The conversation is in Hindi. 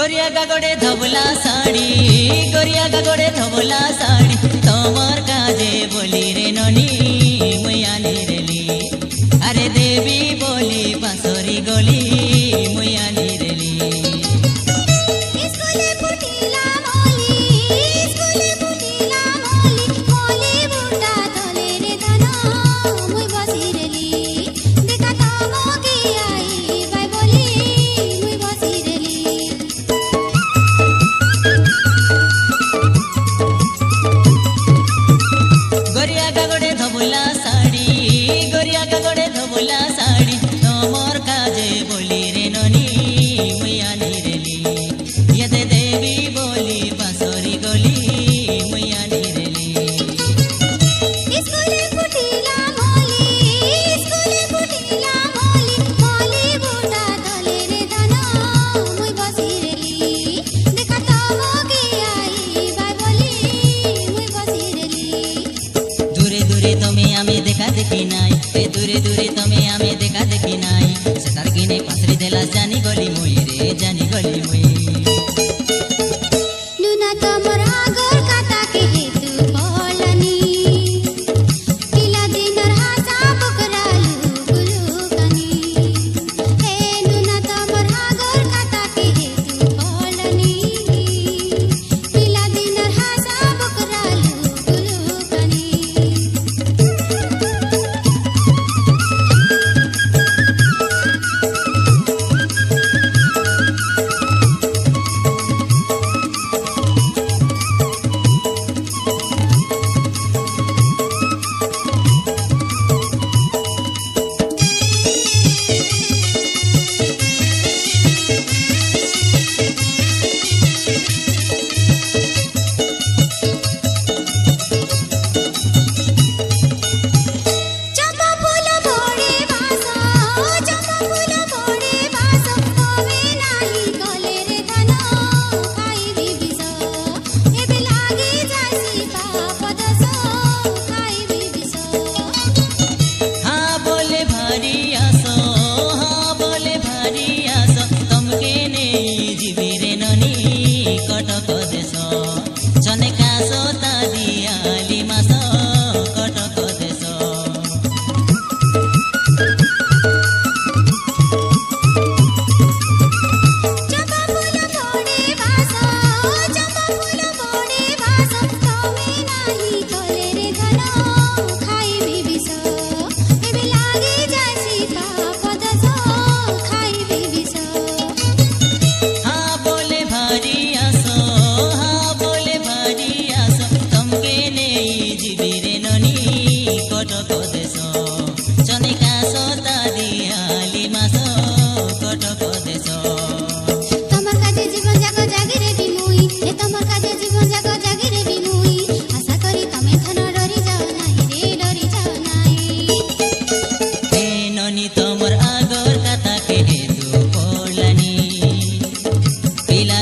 गोरिया गागड़े धबला साड़ी गोरिया गागड़े धबला साड़ी तमर काजे बोली रे ननी मुया निरेली अरे देवी बोली बांसुरी गली मुया निरेली स्कूले फुटिला मोली स्कूले फुटिला मोली मोली बुटा तले रे धना मुई बसिरेली देखा तमकी आई बाय बोली मुई बसिरेली गोरिया गागड़े धबला साड़ी गोरिया गागड़े धबला साड़ी तमर काजे बोली रे ननी मुया निरेली यदे देवी बोली बांसुरी गली मुया निरेली स्कूले फुटिला मोली स्कूले फुटिला मोली मोली बुटा तले रे धना मुई बसिरेली देखा तमकी आई बाय बोली मुई बसिरेली दूरे दूरे तमे आमे देखा देखी नाई ए दूरे दूरे तमे आमे देखा देखी नाई सेतार किने पासरी देला जानी गली मुई रे जानी गली मुई नुना तमर आगर काता के हेतु पहलनी पिला दिनर हासा बकरालु गुलुकनी हे नुना तमर आगर काता के हेतु पहलनी पिला दिनर हासा बकरालु गुलुकनी चंपा फूल बड़े बासो चंपा फूल बड़े बासो तमे नाही गले रे धना खाइबी बिसो एबे लागी जासी पाप दसो खाइबी बिसो हाँ बोले भारी आसो तमके नेई जीवी रे ननी कटक देश चने कासो तादियाली मास कटक देश चंपा फूल बड़े बासो चंपा फूल बड़े बासो तमे नाही गले रे धना खाइबी बिसो एबे लागी जासी पाप दसो खाइबी बिसो हाँ बोले भारी आसो तमके नेई जीवी रे ननी कटक देश चने कासो तादियाली मास कटक देश तमर काजे जीवन जाको जागिरे बिमुई ए तमर काजे जीवन जाको जागिरे बिमुई आशा करी तमे धन डरी जाओ नाही रे डरी जाओ नाही ए ननी तमर आगर काता के हेतु पड़लानी पिला